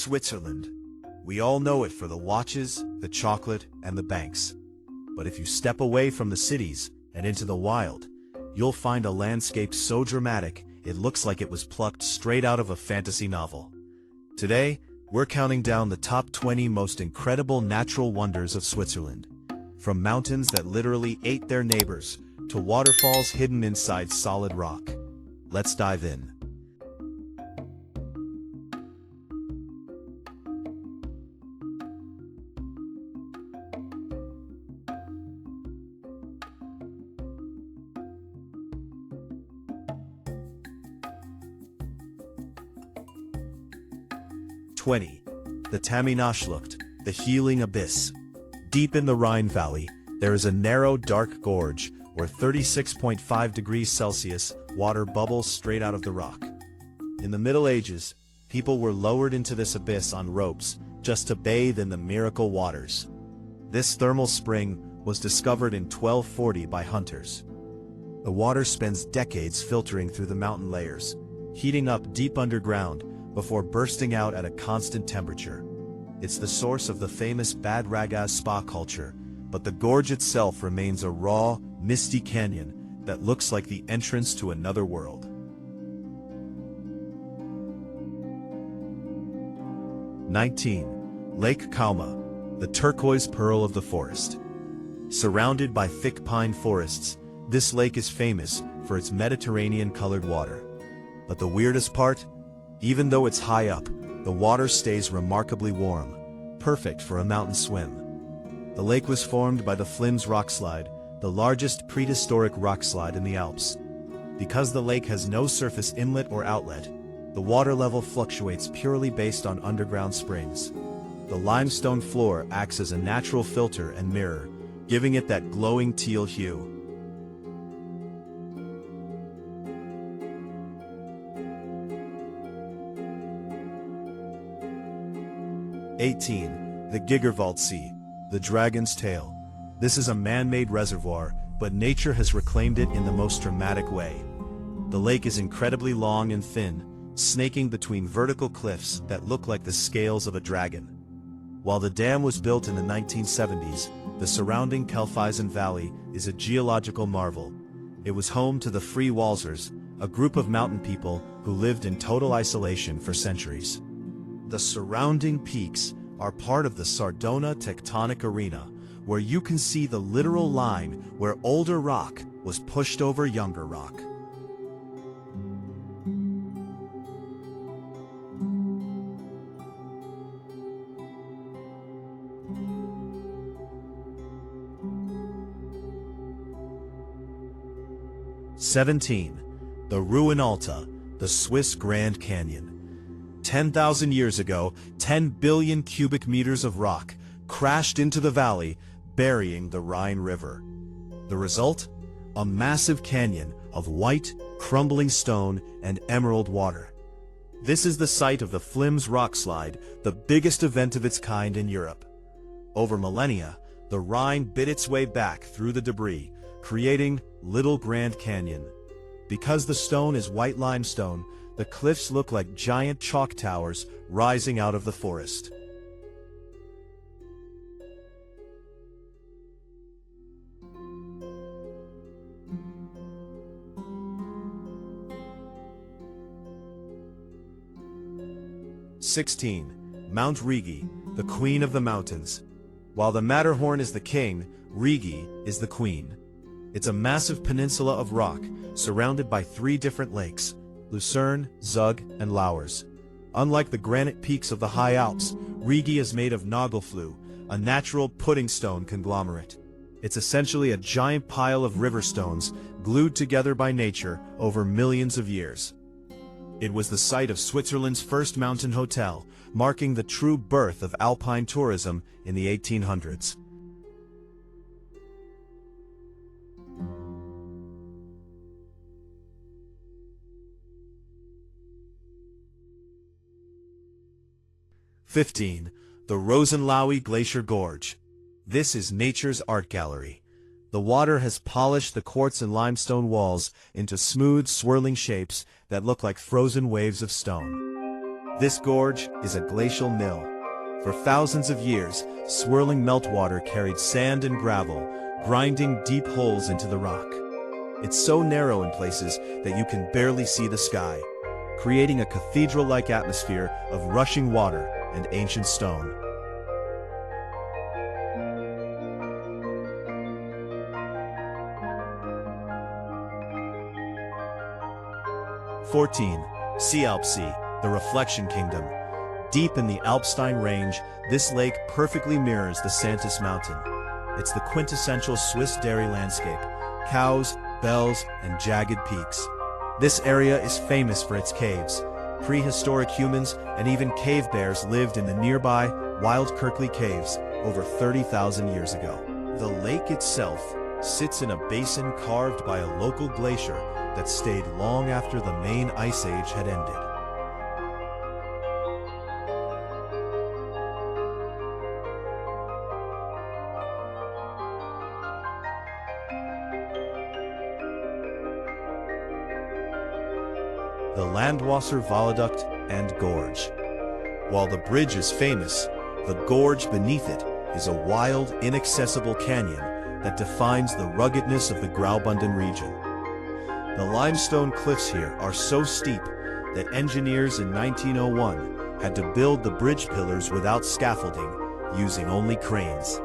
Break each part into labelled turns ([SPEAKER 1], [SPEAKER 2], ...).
[SPEAKER 1] Switzerland. We all know it for the watches, the chocolate, and the banks. But if you step away from the cities and into the wild, you'll find a landscape so dramatic it looks like it was plucked straight out of a fantasy novel. Today, we're counting down the top 20 most incredible natural wonders of Switzerland. From mountains that literally ate their neighbors, to waterfalls hidden inside solid rock. Let's dive in. The Taminaschlucht, the healing abyss. Deep in the Rhine Valley, there is a narrow, dark gorge where 36.5 degrees Celsius water bubbles straight out of the rock. In the Middle Ages, people were lowered into this abyss on ropes just to bathe in the miracle waters. This thermal spring was discovered in 1240 by hunters. The water spends decades filtering through the mountain layers, heating up deep underground before bursting out at a constant temperature. It's the source of the famous Bad Ragaz spa culture, but the gorge itself remains a raw, misty canyon that looks like the entrance to another world. 19. Lake Cauma, the turquoise pearl of the forest. Surrounded by thick pine forests, this lake is famous for its Mediterranean-colored water. But the weirdest part? Even though it's high up, the water stays remarkably warm, perfect for a mountain swim. The lake was formed by the Flims rockslide, the largest prehistoric rockslide in the Alps. Because the lake has no surface inlet or outlet, the water level fluctuates purely based on underground springs. The limestone floor acts as a natural filter and mirror, giving it that glowing teal hue. 18. The Gigerwaldsee, the Dragon's Tail. This is a man-made reservoir, but nature has reclaimed it in the most dramatic way. The lake is incredibly long and thin, snaking between vertical cliffs that look like the scales of a dragon. While the dam was built in the 1970s, the surrounding Kelfeisen Valley is a geological marvel. It was home to the Free Walsers, a group of mountain people who lived in total isolation for centuries. The surrounding peaks are part of the Sardona tectonic arena, where you can see the literal line where older rock was pushed over younger rock. The Ruinaulta, the Swiss Grand Canyon. 10,000 years ago, 10 billion cubic meters of rock crashed into the valley, burying the Rhine River. The result? A massive canyon of white, crumbling stone and emerald water. This is the site of the Flims rockslide, the biggest event of its kind in Europe. Over millennia, the Rhine bit its way back through the debris, creating Little Grand Canyon. Because the stone is white limestone, the cliffs look like giant chalk towers rising out of the forest. Mount Rigi, the Queen of the Mountains. While the Matterhorn is the king, Rigi is the queen. It's a massive peninsula of rock, surrounded by 3 different lakes: Lucerne, Zug, and Lauwers. Unlike the granite peaks of the high Alps, Rigi is made of nagelfluh, a natural pudding stone conglomerate. It's essentially a giant pile of river stones glued together by nature over millions of years. It was the site of Switzerland's first mountain hotel, marking the true birth of Alpine tourism in the 1800s. The Rosenlaui Glacier Gorge. This is nature's art gallery. The water has polished the quartz and limestone walls into smooth, swirling shapes that look like frozen waves of stone. This gorge is a glacial mill. For thousands of years, swirling meltwater carried sand and gravel, grinding deep holes into the rock. It's so narrow in places that you can barely see the sky, creating a cathedral-like atmosphere of rushing water and ancient stone. Seealpsee, the Reflection Kingdom. Deep in the Alpstein range, this lake perfectly mirrors the Santis Mountain. It's the quintessential Swiss dairy landscape: cows, bells, and jagged peaks. This area is famous for its caves. Prehistoric humans and even cave bears lived in the nearby Wild Kirkley Caves over 30,000 years ago. The lake itself sits in a basin carved by a local glacier that stayed long after the main ice age had ended. The Landwasser Viaduct and Gorge. While the bridge is famous, the gorge beneath it is a wild, inaccessible canyon that defines the ruggedness of the Graubünden region. The limestone cliffs here are so steep that engineers in 1901 had to build the bridge pillars without scaffolding, using only cranes.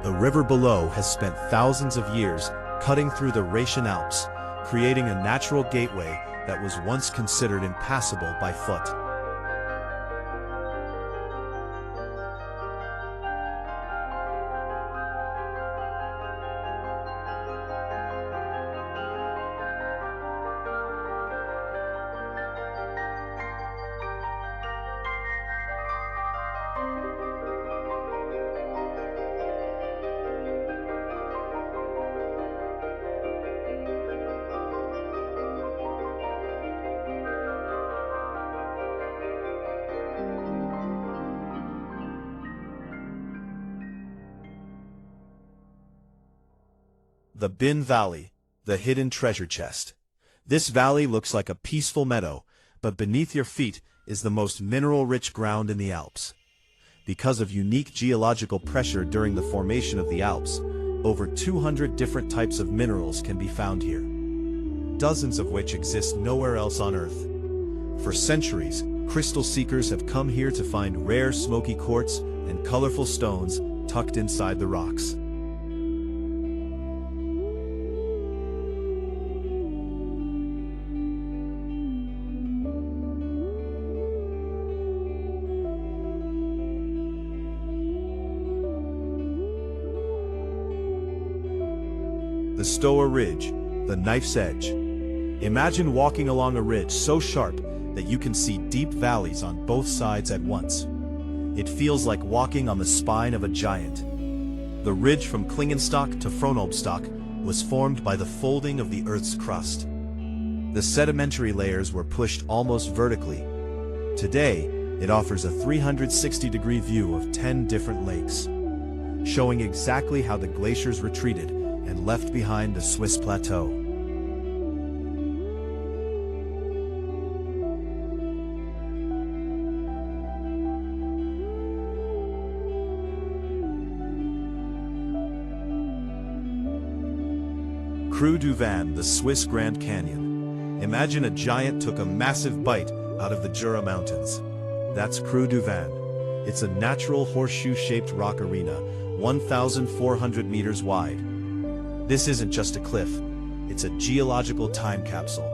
[SPEAKER 1] The river below has spent thousands of years cutting through the Rhetian Alps, creating a natural gateway that was once considered impassable by foot. The Bin Valley, the hidden treasure chest. This valley looks like a peaceful meadow, but beneath your feet is the most mineral-rich ground in the Alps. Because of unique geological pressure during the formation of the Alps, over 200 different types of minerals can be found here, dozens of which exist nowhere else on Earth. For centuries, crystal seekers have come here to find rare smoky quartz and colorful stones tucked inside the rocks. The Stoa Ridge, the knife's edge. Imagine walking along a ridge so sharp that you can see deep valleys on both sides at once. It feels like walking on the spine of a giant. The ridge from Klingenstock to Frohnobstock was formed by the folding of the Earth's crust. The sedimentary layers were pushed almost vertically. Today, it offers a 360-degree view of 10 different lakes, showing exactly how the glaciers retreated and left behind the Swiss plateau. Creux du Van, the Swiss Grand Canyon. Imagine a giant took a massive bite out of the Jura Mountains. That's Creux du Van. It's a natural horseshoe-shaped rock arena, 1,400 meters wide. This isn't just a cliff, it's a geological time capsule.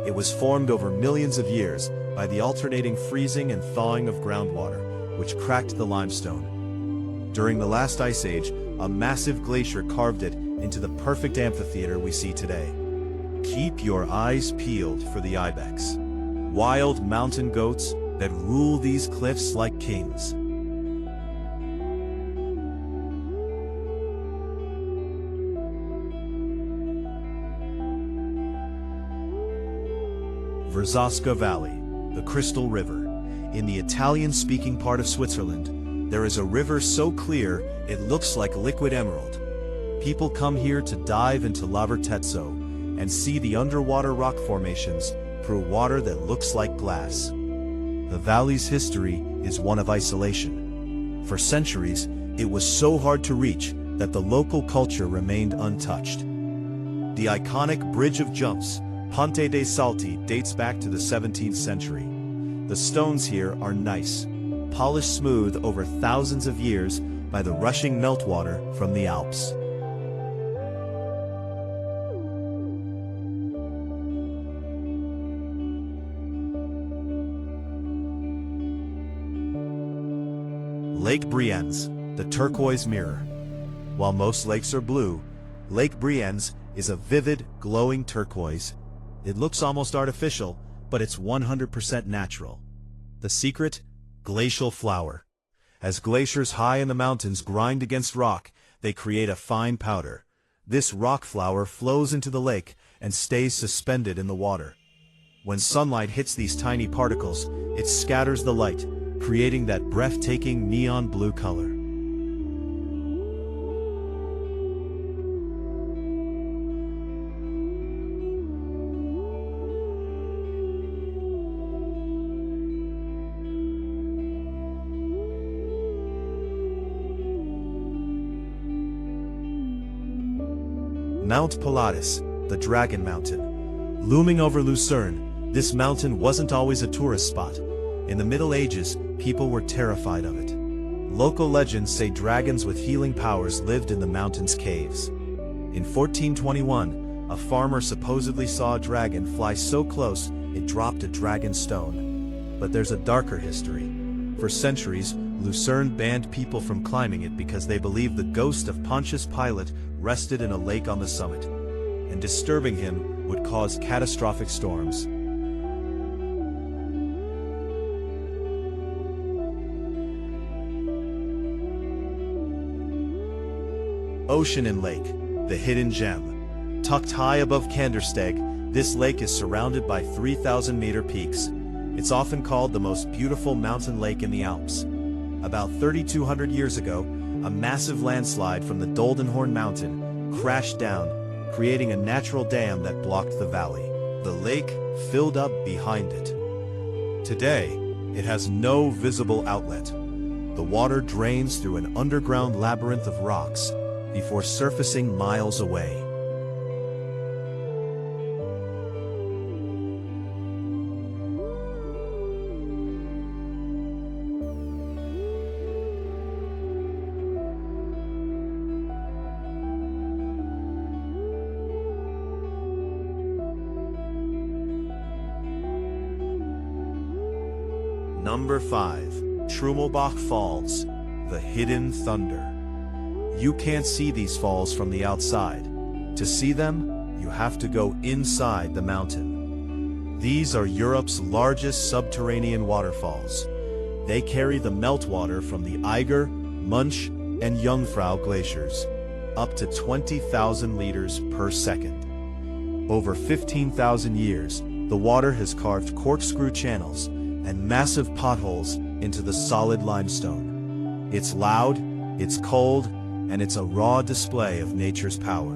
[SPEAKER 1] It was formed over millions of years by the alternating freezing and thawing of groundwater, which cracked the limestone. During the last ice age, a massive glacier carved it into the perfect amphitheater we see today. Keep your eyes peeled for the ibex, wild mountain goats that rule these cliffs like kings. Verzasca Valley, the Crystal River. In the Italian-speaking part of Switzerland, there is a river so clear it looks like liquid emerald. People come here to dive into Lavertezzo and see the underwater rock formations through water that looks like glass. the valley's history is one of isolation. For centuries, it was so hard to reach that the local culture remained untouched. The iconic Bridge of Jumps, Ponte dei Salti, dates back to the 17th century. The stones here are nice, polished smooth over thousands of years by the rushing meltwater from the Alps. Lake Brienz, the turquoise mirror. While most lakes are blue, Lake Brienz is a vivid, glowing turquoise. It looks almost artificial, but it's 100% natural. The secret? Glacial flour. As glaciers high in the mountains grind against rock, they create a fine powder. This rock flour flows into the lake and stays suspended in the water. When sunlight hits these tiny particles, it scatters the light, creating that breathtaking neon blue color. Mount Pilatus, the Dragon Mountain. Looming over Lucerne, this mountain wasn't always a tourist spot. In the Middle Ages, people were terrified of it. Local legends say dragons with healing powers lived in the mountain's caves. In 1421, a farmer supposedly saw a dragon fly so close it dropped a dragon stone. But there's a darker history. For centuries, Lucerne banned people from climbing it because they believed the ghost of Pontius Pilate rested in a lake on the summit, and disturbing him would cause catastrophic storms. Ocean and Lake, the hidden gem. Tucked high above Kandersteg, this lake is surrounded by 3,000-meter peaks. It's often called the most beautiful mountain lake in the Alps. About 3,200 years ago, a massive landslide from the Doldenhorn Mountain crashed down, creating a natural dam that blocked the valley. The lake filled up behind it. Today, it has no visible outlet. The water drains through an underground labyrinth of rocks before surfacing miles away. Number 5. Trummelbach Falls, the Hidden Thunder. You can't see these falls from the outside. To see them, you have to go inside the mountain. These are Europe's largest subterranean waterfalls. They carry the meltwater from the Eiger, Munch, and Jungfrau glaciers, up to 20,000 liters per second. Over 15,000 years, the water has carved corkscrew channels and massive potholes into the solid limestone. It's loud, it's cold, and it's a raw display of nature's power.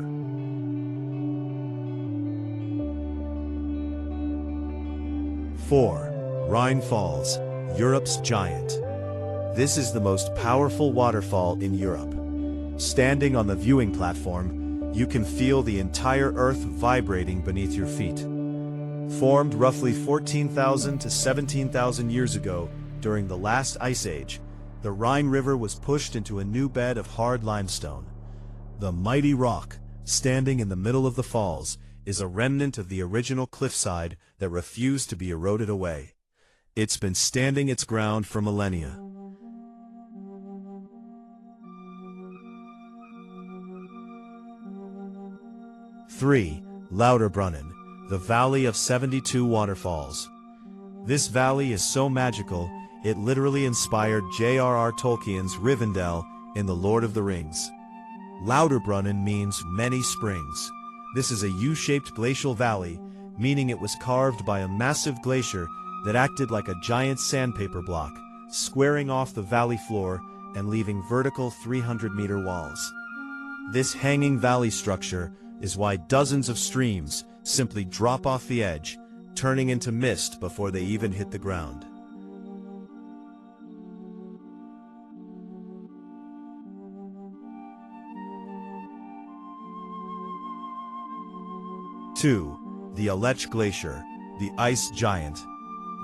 [SPEAKER 1] Four, Rhine Falls, Europe's giant. This is the most powerful waterfall in Europe. Standing on the viewing platform, you can feel the entire earth vibrating beneath your feet. Formed roughly 14,000 to 17,000 years ago during the last ice age, the Rhine River was pushed into a new bed of hard limestone. The mighty rock, standing in the middle of the falls, is a remnant of the original cliffside that refused to be eroded away. It's been standing its ground for millennia. Three, Lauterbrunnen, the Valley of 72 Waterfalls. This valley is so magical, it literally inspired J.R.R. Tolkien's Rivendell in The Lord of the Rings. Lauterbrunnen means many springs. This is a U-shaped glacial valley, meaning it was carved by a massive glacier that acted like a giant sandpaper block, squaring off the valley floor and leaving vertical 300-meter walls. This hanging valley structure is why dozens of streams simply drop off the edge, turning into mist before they even hit the ground. 2. The Aletsch Glacier, the ice giant.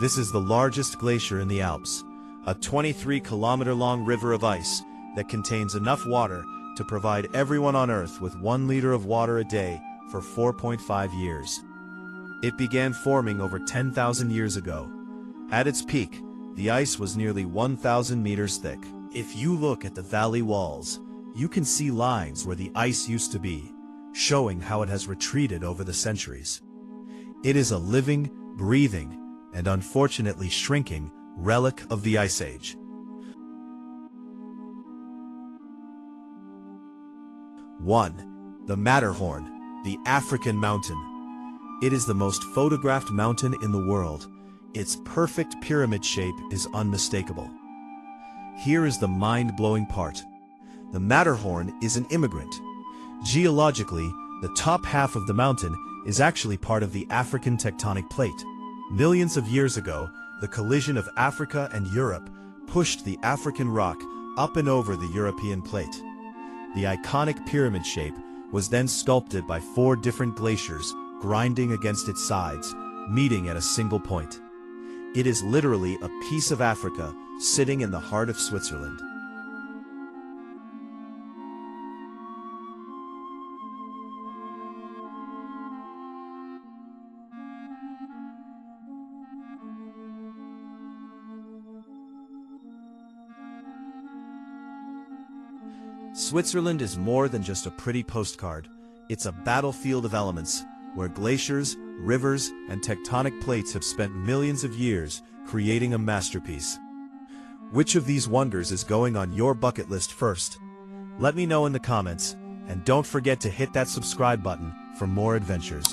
[SPEAKER 1] This is the largest glacier in the Alps, a 23-kilometer-long river of ice that contains enough water to provide everyone on Earth with 1 liter of water a day for 4.5 years. It began forming over 10,000 years ago. At its peak, the ice was nearly 1,000 meters thick. If you look at the valley walls, you can see lines where the ice used to be, showing how it has retreated over the centuries. It is a living, breathing, and unfortunately shrinking relic of the Ice Age. 1. The Matterhorn, the African mountain. It is the most photographed mountain in the world. Its perfect pyramid shape is unmistakable. Here is the mind-blowing part. The Matterhorn is an immigrant. Geologically, the top half of the mountain is actually part of the African tectonic plate. Millions of years ago, the collision of Africa and Europe pushed the African rock up and over the European plate. The iconic pyramid shape was then sculpted by 4 different glaciers grinding against its sides, meeting at a single point. It is literally a piece of Africa sitting in the heart of Switzerland. Switzerland is more than just a pretty postcard. It's a battlefield of elements, where glaciers, rivers, and tectonic plates have spent millions of years creating a masterpiece. Which of these wonders is going on your bucket list first? Let me know in the comments, and don't forget to hit that subscribe button for more adventures.